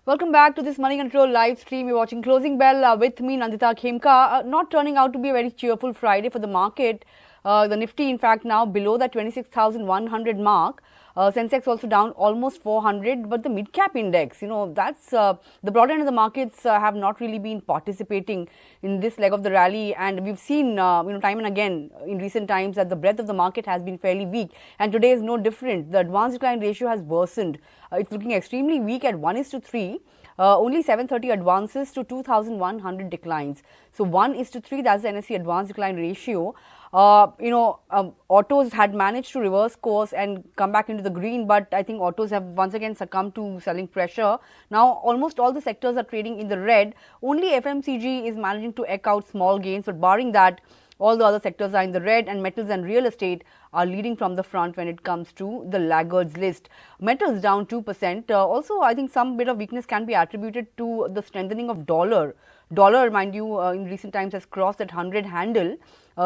Welcome back to this Money Control live stream. You're watching Closing Bell with me, Nandita Khemka. Not turning out to be a very cheerful Friday for the market. The Nifty, in fact, now below that 26,100 mark. Sensex also down almost 400, but the mid-cap index, that's the broader end of the markets have not really been participating in this leg of the rally, and we've seen, time and again in recent times that the breadth of the market has been fairly weak, and today is no different. The advance decline ratio has worsened. It's looking extremely weak at 1:3. Only 730 advances to 2,100 declines. So 1:3, that's the NSE advance decline ratio. Autos had managed to reverse course and come back into the green, but I think autos have once again succumbed to selling pressure. Now, almost all the sectors are trading in the red. Only FMCG is managing to eke out small gains, but barring that, all the other sectors are in the red, and metals and real estate are leading from the front when it comes to the laggards list. Metals down 2%. Also, I think some bit of weakness can be attributed to the strengthening of dollar. Dollar, mind you, in recent times has crossed that 100 handle.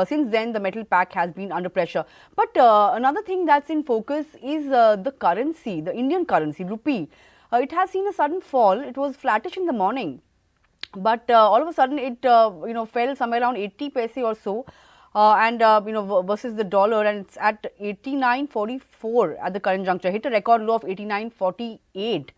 Since then, the metal pack has been under pressure. But another thing that's in focus is the currency, the Indian currency, rupee. It has seen a sudden fall. It was flattish in the morning, but all of a sudden it fell somewhere around 80 paise or so, and versus the dollar, and it's at 89.44 at the current juncture. Hit a record low of 89.48.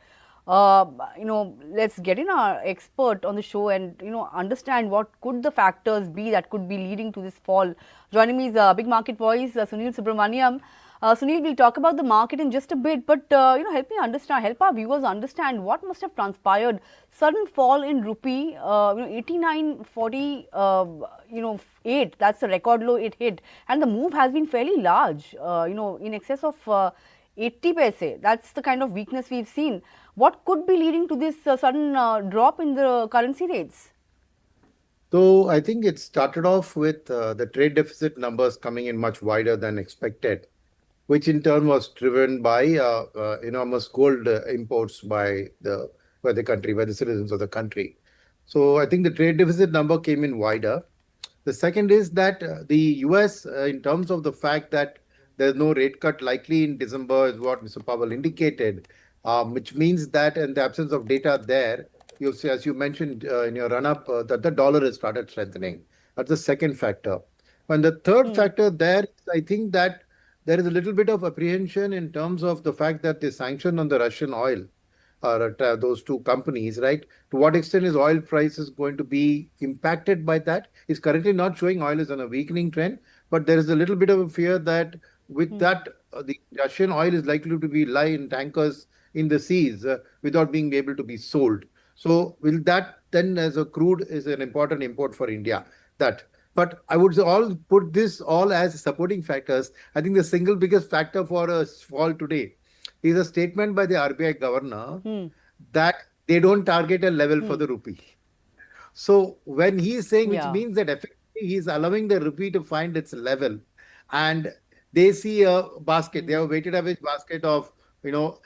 Let's get in our expert on the show and understand what could the factors be that could be leading to this fall. Joining me is big market voice Sunil Subramanian. Sunil, we'll talk about the market in just a bit, but help our viewers understand what must have transpired. Sudden fall in rupee, 89.48. That's the record low it hit, and the move has been fairly large. In excess of 80 paise. That's the kind of weakness we've seen. What could be leading to this sudden drop in the currency rates? So I think it started off with the trade deficit numbers coming in much wider than expected, which in turn was driven by enormous gold imports by the country, by the citizens of the country. So I think the trade deficit number came in wider. The second is that the US, in terms of the fact that there's no rate cut likely in December, is what Mr. Powell indicated, which means that in the absence of data there, you'll see, as you mentioned in your run-up, that the dollar has started strengthening. That's the second factor. And the third factor there, I think that there is a little bit of apprehension in terms of the fact that the sanction on the Russian oil, those two companies, right? To what extent is oil prices going to be impacted by that? It's currently not showing oil is on a weakening trend, but there is a little bit of a fear that with that, the Russian oil is likely to be lie in tankers in the seas without being able to be sold. So will that then, as a crude, is an important import for India? But I would all put this all as supporting factors. I think the single biggest factor for a fall today is a statement by the RBI governor that they don't target a level for the rupee. So when he is saying, which means that effectively he is allowing the rupee to find its level, and they see a basket, they have a weighted average basket of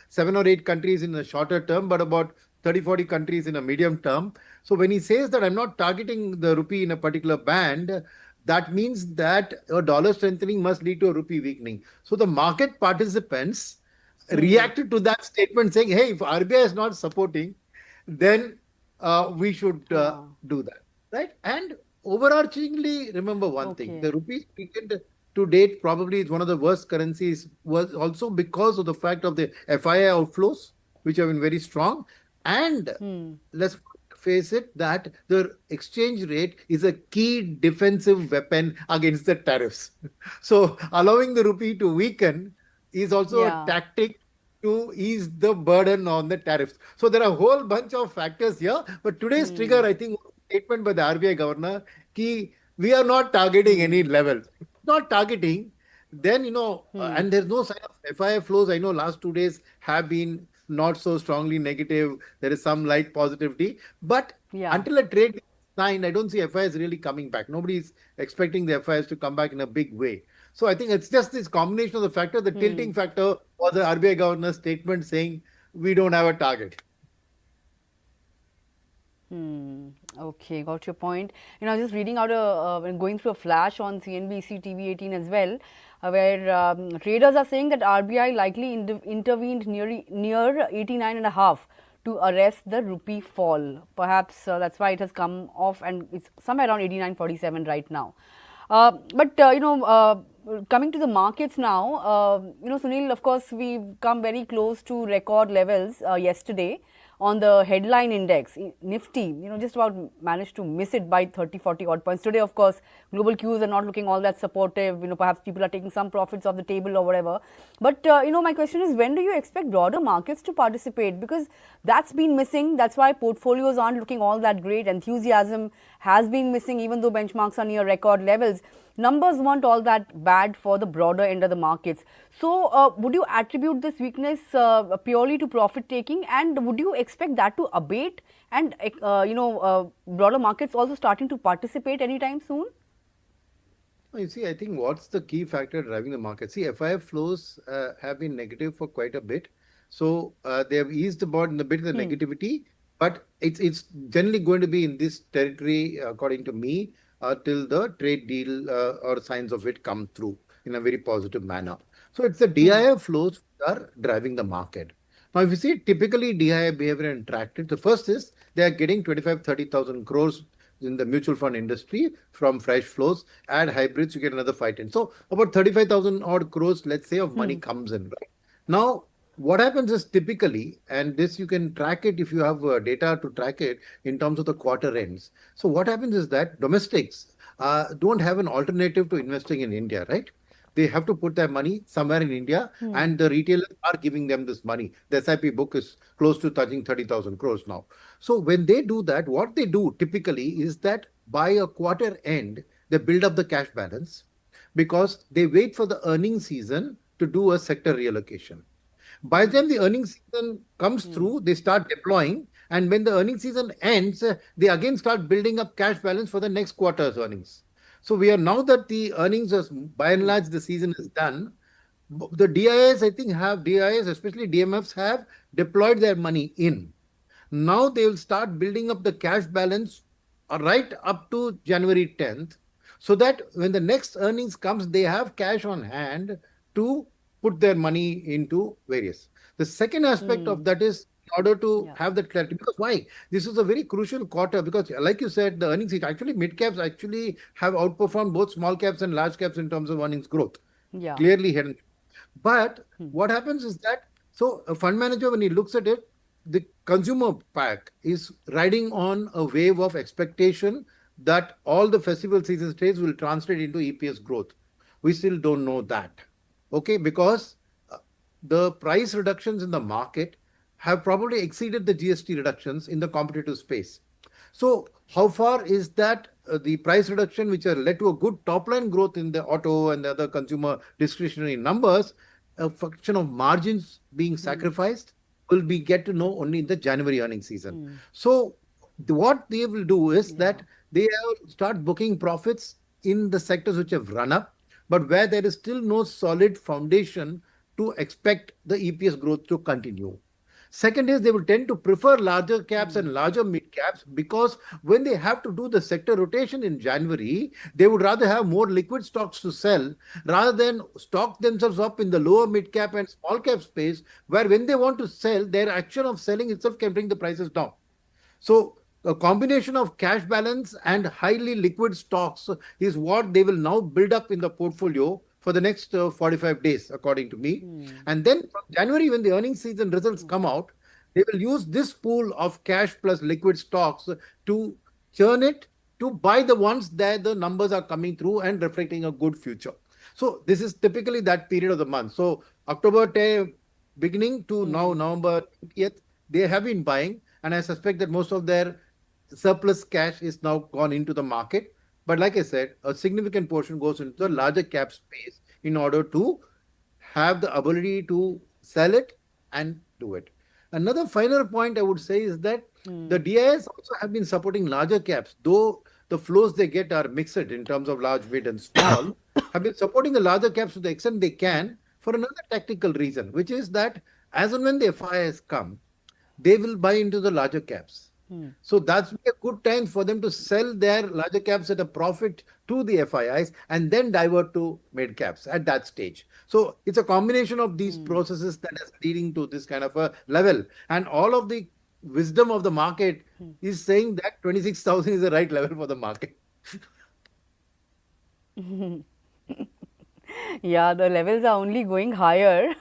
7 or 8 countries in the shorter term, but about 30-40 countries in a medium term. So when he says that I'm not targeting the rupee in a particular band, that means that a dollar strengthening must lead to a rupee weakening. So the market participants reacted to that statement saying, hey, if RBI is not supporting, then we should do that, right? And overarchingly, remember one thing, the rupee weakened to date probably is one of the worst currencies, was also because of the fact of the FII outflows, which have been very strong. And let's face it, that the exchange rate is a key defensive weapon against the tariffs. So allowing the rupee to weaken is also a tactic to ease the burden on the tariffs. So there are a whole bunch of factors here. But today's trigger, I think, statement by the RBI governor, ki we are not targeting any level. Not targeting, then, and there's no sign of FII flows. I know last 2 days have been not so strongly negative. There is some light positivity. But until a trade is signed, I don't see FIIs really coming back. Nobody is expecting the FIIs to come back in a big way. So I think it's just this combination of the factor. The tilting factor was the RBI governor's statement saying we don't have a target. Okay, got your point. I was just reading out going through a flash on CNBC TV 18 as well, where traders are saying that RBI likely intervened near 89.5 to arrest the rupee fall. Perhaps that's why it has come off and it's somewhere around 89.47 right now. Coming to the markets now, Sunil, of course, we've come very close to record levels yesterday on the headline index. Nifty, just about managed to miss it by 30, 40 odd points. Today, of course, global cues are not looking all that supportive. Perhaps people are taking some profits off the table or whatever. But, my question is, when do you expect broader markets to participate? Because that's been missing. That's why portfolios aren't looking all that great. Enthusiasm has been missing, even though benchmarks are near record levels. Numbers weren't all that bad for the broader end of the markets. So, would you attribute this weakness purely to profit taking, and would you expect that to abate and broader markets also starting to participate anytime soon? You see, I think what's the key factor driving the market? See, FIF flows have been negative for quite a bit. So they have eased about in a bit of the negativity, but it's generally going to be in this territory, according to me, till the trade deal or signs of it come through in a very positive manner. So it's the DIF flows that are driving the market. Now, if you see typically DIF behavior and tracked it, the first is they are getting 25-30,000 crores in the mutual fund industry from fresh flows. Add hybrids, you get another 5-10. So about 35,000 odd crores, let's say, of money comes in. Right? Now, what happens is typically, and this you can track it if you have data to track it in terms of the quarter ends. So what happens is that domestics don't have an alternative to investing in India, right? They have to put their money somewhere in India and the retailers are giving them this money. The SIP book is close to touching 30,000 crores now. So when they do that, what they do typically is that by a quarter end, they build up the cash balance because they wait for the earnings season to do a sector reallocation. By the time the earnings season comes through, they start deploying. And when the earnings season ends, they again start building up cash balance for the next quarter's earnings. So we are now that the earnings, by and large, the season is done. The DIS, I think, have DIS, especially DMFs, have deployed their money in. Now they will start building up the cash balance right up to January 10th, so that when the next earnings comes, they have cash on hand to put their money into various. The second aspect of that is in order to have that clarity. Because why? This is a very crucial quarter because like you said, the earnings, actually mid caps actually have outperformed both small caps and large caps in terms of earnings growth. Yeah. Clearly hidden. But what happens is that, so a fund manager, when he looks at it, the consumer pack is riding on a wave of expectation that all the festival season trades will translate into EPS growth. We still don't know that. Okay, because the price reductions in the market have probably exceeded the GST reductions in the competitive space. So how far is that the price reduction, which has led to a good top line growth in the auto and the other consumer discretionary numbers, a function of margins being sacrificed, will be get to know only in the January earnings season. So what they will do is that they will start booking profits in the sectors which have run up, but where there is still no solid foundation to expect the EPS growth to continue. Second is they will tend to prefer larger caps and larger mid caps because when they have to do the sector rotation in January, they would rather have more liquid stocks to sell rather than stock themselves up in the lower mid cap and small cap space, where when they want to sell, their action of selling itself can bring the prices down. So a combination of cash balance and highly liquid stocks is what they will now build up in the portfolio for the next 45 days, according to me. And then from January, when the earnings season results come out, they will use this pool of cash plus liquid stocks to churn it to buy the ones that the numbers are coming through and reflecting a good future. So this is typically that period of the month. So October beginning to now November 20th, they have been buying. And I suspect that most of their surplus cash is now gone into the market. But like I said, a significant portion goes into the larger cap space in order to have the ability to sell it and do it. Another final point I would say is that the DIS also have been supporting larger caps, though the flows they get are mixed in terms of large, mid and small, have been supporting the larger caps to the extent they can for another tactical reason, which is that as and when the FIIs come, they will buy into the larger caps. So that's a good time for them to sell their larger caps at a profit to the FIIs and then divert to mid caps at that stage. So it's a combination of these processes that is leading to this kind of a level. And all of the wisdom of the market is saying that 26,000 is the right level for the market. Yeah, the levels are only going higher,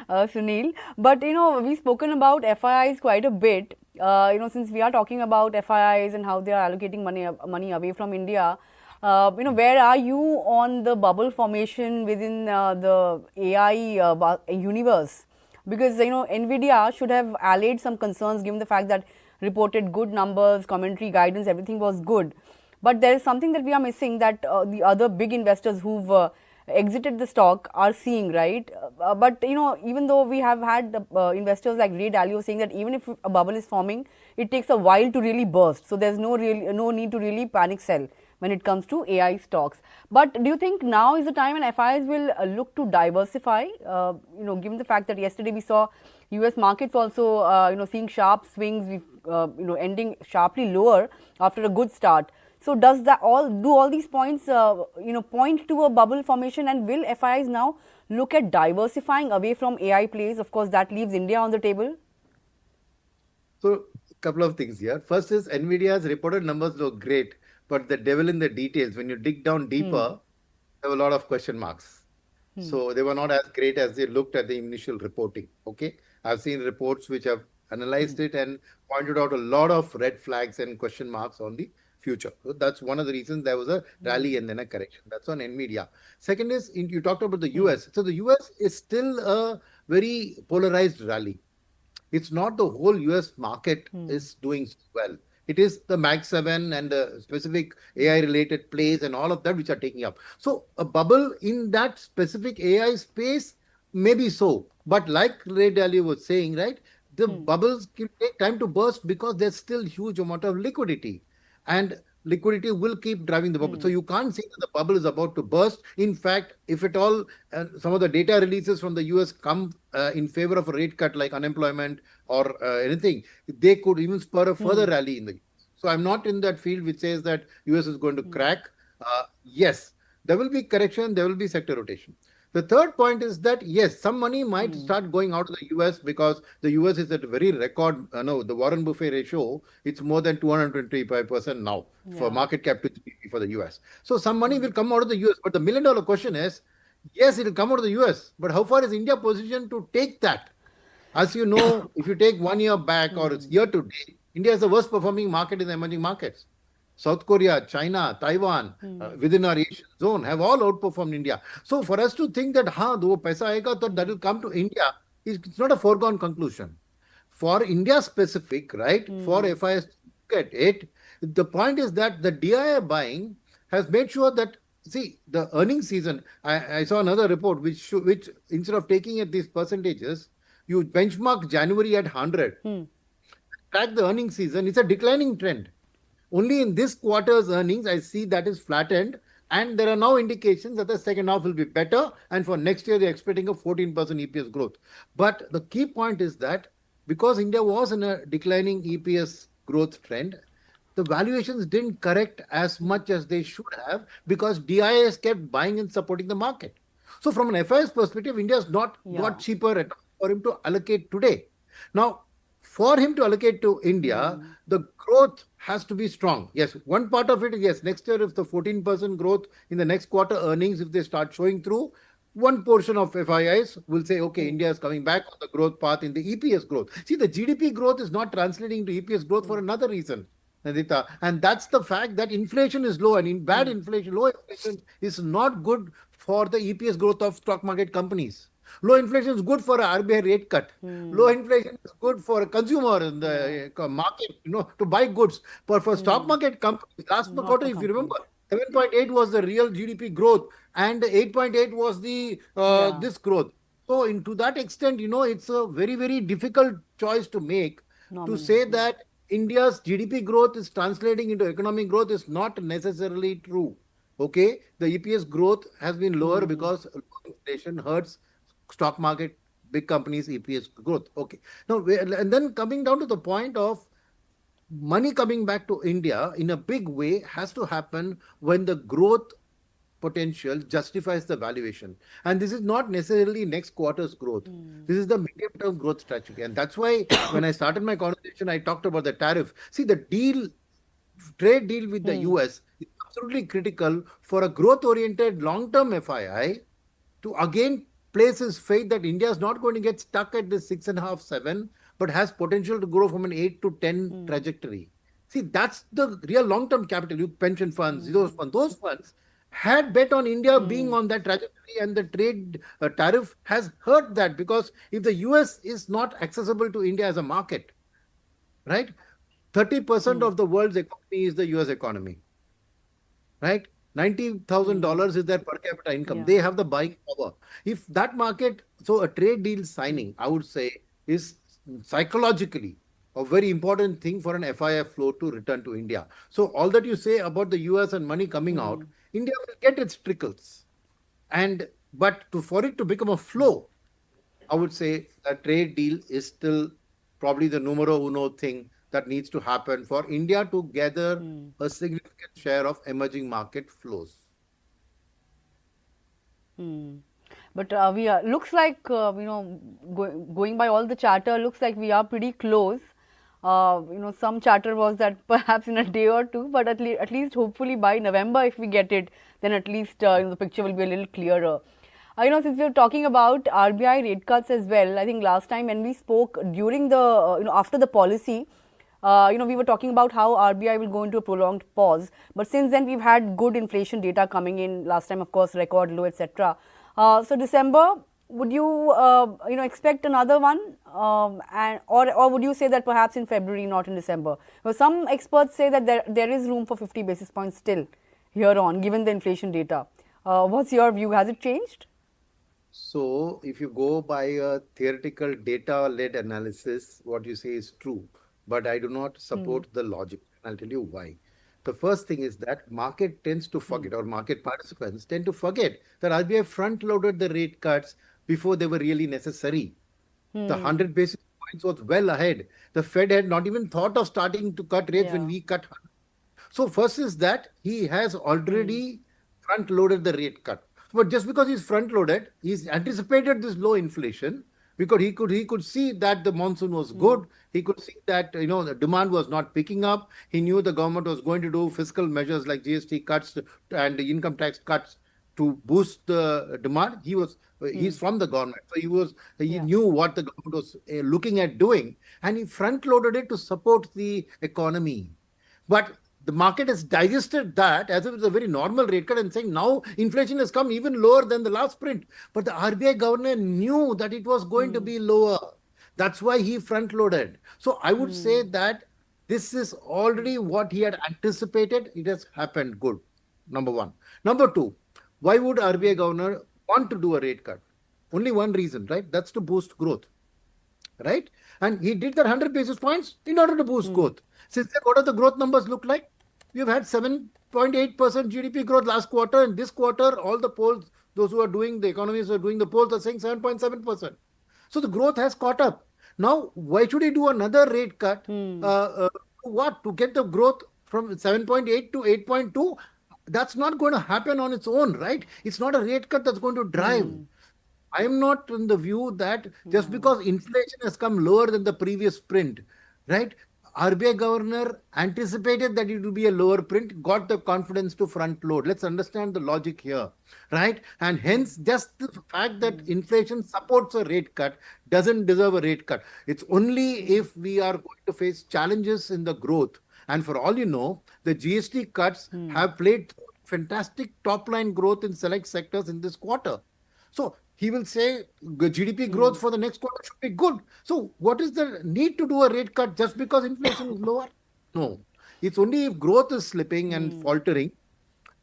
Sunil. But we've spoken about FIIs quite a bit. Since we are talking about FIIs and how they are allocating money away from India, where are you on the bubble formation within the AI universe? Because Nvidia should have allayed some concerns given the fact that reported good numbers, commentary, guidance, everything was good. But there is something that we are missing that the other big investors who've exited the stock are seeing, right? But even though we have had investors like Ray Dalio saying that even if a bubble is forming, it takes a while to really burst. So there's no need to really panic sell when it comes to AI stocks. But do you think now is the time when FIs will look to diversify? Given the fact that yesterday we saw US markets also seeing sharp swings, ending sharply lower after a good start. So does that all these points point to a bubble formation, and will FIs now look at diversifying away from AI plays? Of course, that leaves India on the table. So, a couple of things here. First is Nvidia's reported numbers look great, but the devil in the details. When you dig down deeper, there were a lot of question marks. So they were not as great as they looked at the initial reporting. Okay, I've seen reports which have analyzed it and pointed out a lot of red flags and question marks on the future. So that's one of the reasons there was a rally and then a correction. That's on Nvidia. Second is you talked about the US. So the US is still a very polarized rally. It's not the whole US market is doing well. It is the Mag 7 and the specific AI related plays and all of that which are taking up. So a bubble in that specific AI space, maybe so. But like Ray Dalio was saying, right, the bubbles can take time to burst because there's still huge amount of liquidity. And liquidity will keep driving the bubble. So you can't say that the bubble is about to burst. In fact, if at all, some of the data releases from the US come in favor of a rate cut like unemployment or anything, they could even spur a further rally in the US. So I'm not in that field which says that US is going to crack. Yes, there will be correction, there will be sector rotation. The third point is that, yes, some money might start going out of the US because the US is at a very record, the Warren Buffett ratio, it's more than 225% now for market cap to GDP for the US. So some money will come out of the US. But the million-dollar question is, yes, it will come out of the US, but how far is India positioned to take that? As you know, if you take 1 year back or it's year to date, India is the worst performing market in the emerging markets. South Korea, China, Taiwan, within our Asian zone have all outperformed India. So for us to think that, do paisa aega, so that will come to India, it's not a foregone conclusion. For India specific, right, for FIS to look at it, the point is that the DIA buying has made sure that, see, the earnings season, I saw another report which instead of taking at these percentages, you benchmark January at 100, track the earnings season, it's a declining trend. Only in this quarter's earnings, I see that is flattened, and there are now indications that the second half will be better, and for next year, they're expecting a 14% EPS growth. But the key point is that because India was in a declining EPS growth trend, the valuations didn't correct as much as they should have because DIS kept buying and supporting the market. So from an FIS perspective, India has not got cheaper for him to allocate today. Now, for him to allocate to India, the growth has to be strong. Yes, one part of it is, yes, next year if the 14% growth in the next quarter earnings, if they start showing through, one portion of FIIs will say, okay, India is coming back on the growth path in the EPS growth. See, the GDP growth is not translating to EPS growth for another reason, Nandita, and that's the fact that inflation is low, and in bad inflation, low inflation is not good for the EPS growth of stock market companies. Low inflation is good for a RBI rate cut. Low inflation is good for a consumer in the market, to buy goods. But for stock market companies, last quarter, if you remember, 7.8 was the real GDP growth, and 8.8 was the this growth. So, to that extent, it's a very, very difficult choice to make. To say that India's GDP growth is translating into economic growth is not necessarily true. Okay, the EPS growth has been lower because inflation hurts stock market, big companies, EPS growth. Okay. Now, and then coming down to the point of money coming back to India in a big way has to happen when the growth potential justifies the valuation. And this is not necessarily next quarter's growth. This is the medium-term growth strategy. And that's why when I started my conversation, I talked about the tariff. See, the trade deal with the US is absolutely critical for a growth-oriented long-term FII to again place his faith that India is not going to get stuck at this 6.5, 7, but has potential to grow from an 8 to 10 trajectory. See, that's the real long-term capital. You pension funds, those funds had bet on India being on that trajectory, and the trade tariff has hurt that, because if the US is not accessible to India as a market, right? 30% of the world's economy is the US economy, right? $90,000 is their per capita income. Yeah. They have the buying power. If that market, so a trade deal signing, I would say, is psychologically a very important thing for an FIF flow to return to India. So all that you say about the US and money coming out, India will get its trickles. But for it to become a flow, I would say a trade deal is still probably the numero uno thing that needs to happen for India to gather a significant share of emerging market flows. But we are, looks like, going by all the chatter, looks like we are pretty close. Some chatter was that perhaps in a day or two, but at least hopefully by November, if we get it, then at least the picture will be a little clearer. Since we are talking about RBI rate cuts as well, I think last time when we spoke during the, after the policy, we were talking about how RBI will go into a prolonged pause. But since then, we've had good inflation data coming in. Last time, of course, record low, etc. So December, would you, expect another one, or would you say that perhaps in February, not in December? Well, some experts say that there is room for 50 basis points still here on, given the inflation data. What's your view? Has it changed? So if you go by a theoretical data-led analysis, what you say is true, but I do not support the logic. I'll tell you why. The first thing is that market tends to forget, or market participants tend to forget, that RBI front-loaded the rate cuts before they were really necessary. The 100 basis points was well ahead. The Fed had not even thought of starting to cut rates when we cut. So first is that he has already front-loaded the rate cut. But just because he's front-loaded, he's anticipated this low inflation, because he could see that the monsoon was good. He could see that the demand was not picking up. He knew the government was going to do fiscal measures like GST cuts and income tax cuts to boost the demand. He's from the government, so he knew what the government was looking at doing, and he front-loaded it to support the economy. But the market has digested that as if it's a very normal rate cut and saying now inflation has come even lower than the last print. But the RBI governor knew that it was going to be lower. That's why he front-loaded. So I would say that this is already what he had anticipated. It has happened. Good. Number one. Number two, why would RBI governor want to do a rate cut? Only one reason, right? That's to boost growth, right? And he did that 100 basis points in order to boost growth. Since then, what do the growth numbers look like? We've had 7.8% GDP growth last quarter, and this quarter, all the polls, those who are doing, the economists who are doing the polls are saying 7.7%. So the growth has caught up. Now, why should he do another rate cut? What? To get the growth from 7.8 to 8.2? That's not going to happen on its own, right? It's not a rate cut that's going to drive. I am not in the view that just because inflation has come lower than the previous print, right? RBI governor anticipated that it would be a lower print, got the confidence to front load. Let's understand the logic here, right? And hence, just the fact that inflation supports a rate cut doesn't deserve a rate cut. It's only if we are going to face challenges in the growth. And for all you know, the GST cuts have played fantastic top-line growth in select sectors in this quarter. So he will say GDP growth for the next quarter should be good. So what is the need to do a rate cut just because inflation is lower? No. It's only if growth is slipping and faltering.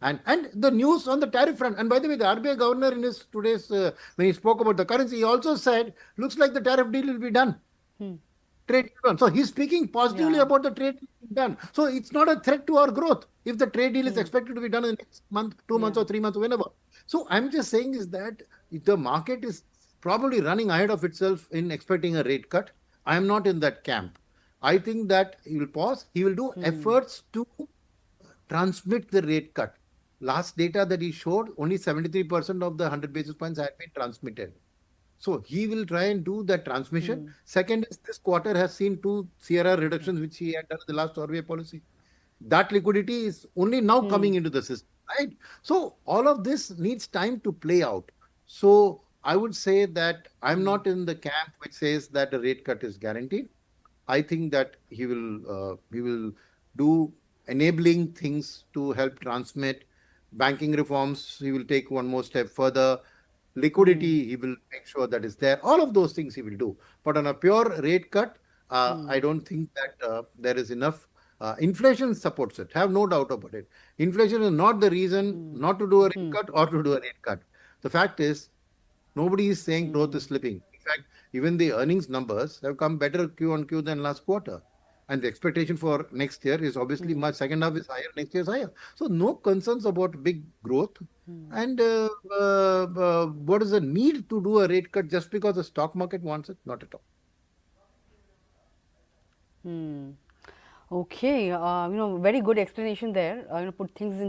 And the news on the tariff front. And by the way, the RBI governor in his today's, when he spoke about the currency, he also said, looks like the tariff deal will be done. Trade deal done. So he's speaking positively about the trade deal being done. So it's not a threat to our growth if the trade deal is expected to be done in the next month, 2 months or 3 months, whenever. So I'm just saying is that the market is probably running ahead of itself in expecting a rate cut. I am not in that camp. I think that he will pause. He will do efforts to transmit the rate cut. last data that he showed, only 73% of the 100 basis points had been transmitted. So he will try and do that transmission. Second is this quarter has seen two CRR reductions, which he had done in the last RBI policy. That liquidity is only now coming into the system, right? So all of this needs time to play out. So I would say that I'm not in the camp which says that a rate cut is guaranteed. I think that he will do enabling things to help transmit banking reforms. He will take one more step further. Liquidity, he will make sure that is there. All of those things he will do. But on a pure rate cut, I don't think that there is enough. Inflation supports it. Have no doubt about it. Inflation is not the reason not to do a rate cut or to do a rate cut. The fact is, nobody is saying growth is slipping. In fact, even the earnings numbers have come better Q on Q than last quarter. And the expectation for next year is obviously much. Second half is higher, next year is higher. So no concerns about big growth. And what is the need to do a rate cut just because the stock market wants it? Not at all. Okay, very good explanation there. Puts things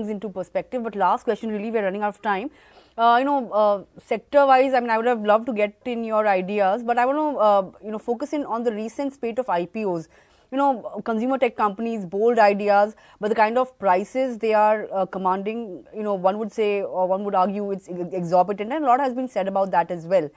into perspective. But last question, really, we're running out of time. Sector-wise, I mean, I would have loved to get in your ideas, but I want to, focus in on the recent spate of IPOs. Consumer tech companies, bold ideas, but the kind of prices they are commanding, one would say, or one would argue, it's exorbitant, and a lot has been said about that as well.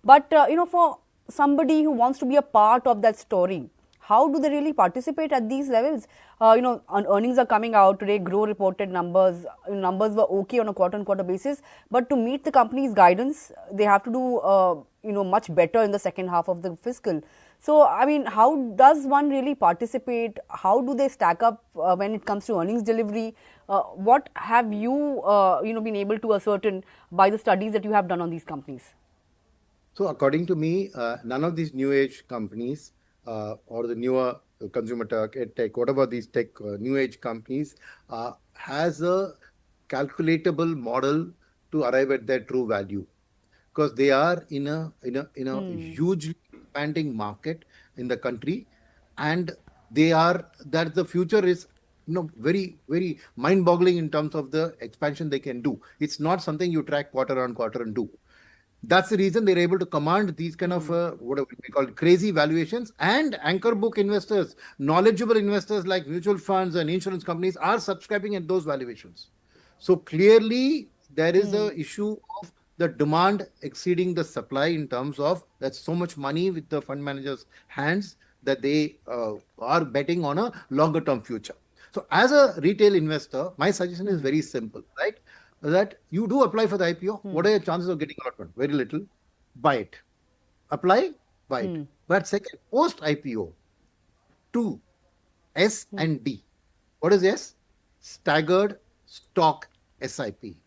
But for somebody who wants to be a part of that story, how do they really participate at these levels? Earnings are coming out today. Grow reported numbers. Numbers were okay on a quarter-on-quarter basis, but to meet the company's guidance, they have to do much better in the second half of the fiscal. So, I mean, how does one really participate? How do they stack up when it comes to earnings delivery? What have you been able to ascertain by the studies that you have done on these companies? So, according to me, none of these new age companies or the newer consumer tech, whatever these new age companies, has a calculatable model to arrive at their true value, because they are in a hugely expanding market in the country, and that the future is very, very mind-boggling in terms of the expansion they can do. It's not something you track quarter on quarter and do. That's the reason they're able to command these kind of what we call crazy valuations. And anchor book investors, knowledgeable investors like mutual funds and insurance companies are subscribing at those valuations. So clearly there is a issue of the demand exceeding the supply in terms of that's so much money with the fund managers' hands that they are betting on a longer term future. So as a retail investor, my suggestion is very simple, right? That you do apply for the IPO. What are your chances of getting allotment? Very little. Buy it. Apply, buy it. But second, post IPO, 2, S and D. What is S? Staggered stock SIP.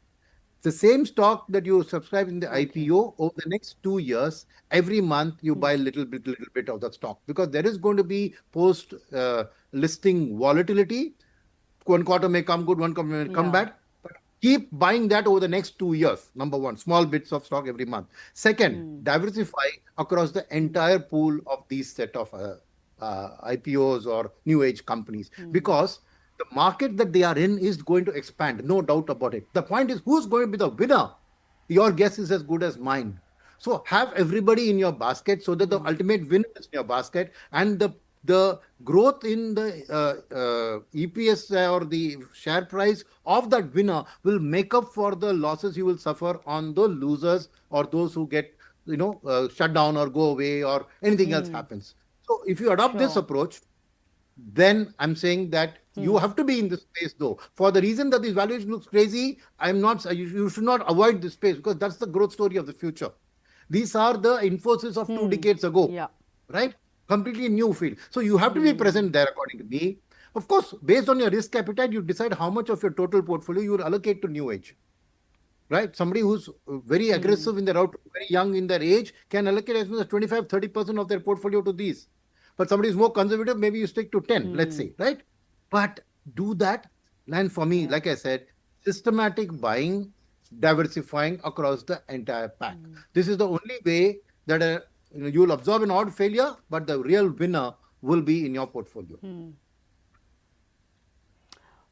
The same stock that you subscribe in the IPO, over the next 2 years, every month you buy a little bit of that stock, because there is going to be post listing volatility. One quarter may come good, one quarter may come bad. Keep buying that over the next 2 years. Number one, small bits of stock every month. Second, diversify across the entire pool of these set of IPOs or new age companies, because the market that they are in is going to expand, no doubt about it. The point is, who's going to be the winner? Your guess is as good as mine. So have everybody in your basket so that the ultimate winner is in your basket, and the growth in the EPS or the share price of that winner will make up for the losses you will suffer on the losers or those who get shut down or go away or anything else happens. So if you adopt this approach, then I'm saying that you have to be in this space, though. For the reason that this valuation looks crazy, you should not avoid this space, because that's the growth story of the future. These are the Infosys of 2 decades ago, right? Completely new field. So you have to be present there, according to me. Of course, based on your risk appetite, you decide how much of your total portfolio you will allocate to new age, right? Somebody who's very aggressive in their outlook, very young in their age, can allocate as much as 25-30% of their portfolio to these. But somebody who's more conservative, maybe you stick to 10, let's say, right? But do that. And for me, like I said, systematic buying, diversifying across the entire pack. This is the only way that you will absorb an odd failure, but the real winner will be in your portfolio.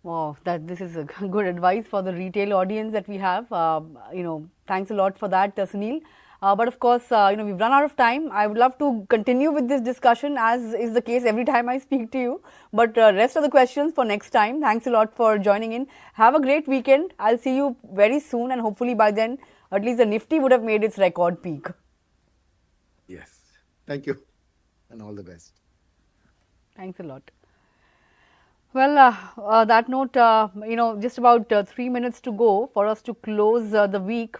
Wow, that this is a good advice for the retail audience that we have. Thanks a lot for that, Sunil. But of course, we've run out of time. I would love to continue with this discussion, as is the case every time I speak to you. But rest of the questions for next time. Thanks a lot for joining in. Have a great weekend. I'll see you very soon, and hopefully by then, at least the Nifty would have made its record peak. Yes. Thank you, and all the best. Thanks a lot. Well, that note, just about 3 minutes to go for us to close the week,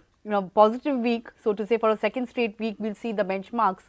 positive week, so to say, for a second straight week, we'll see the benchmarks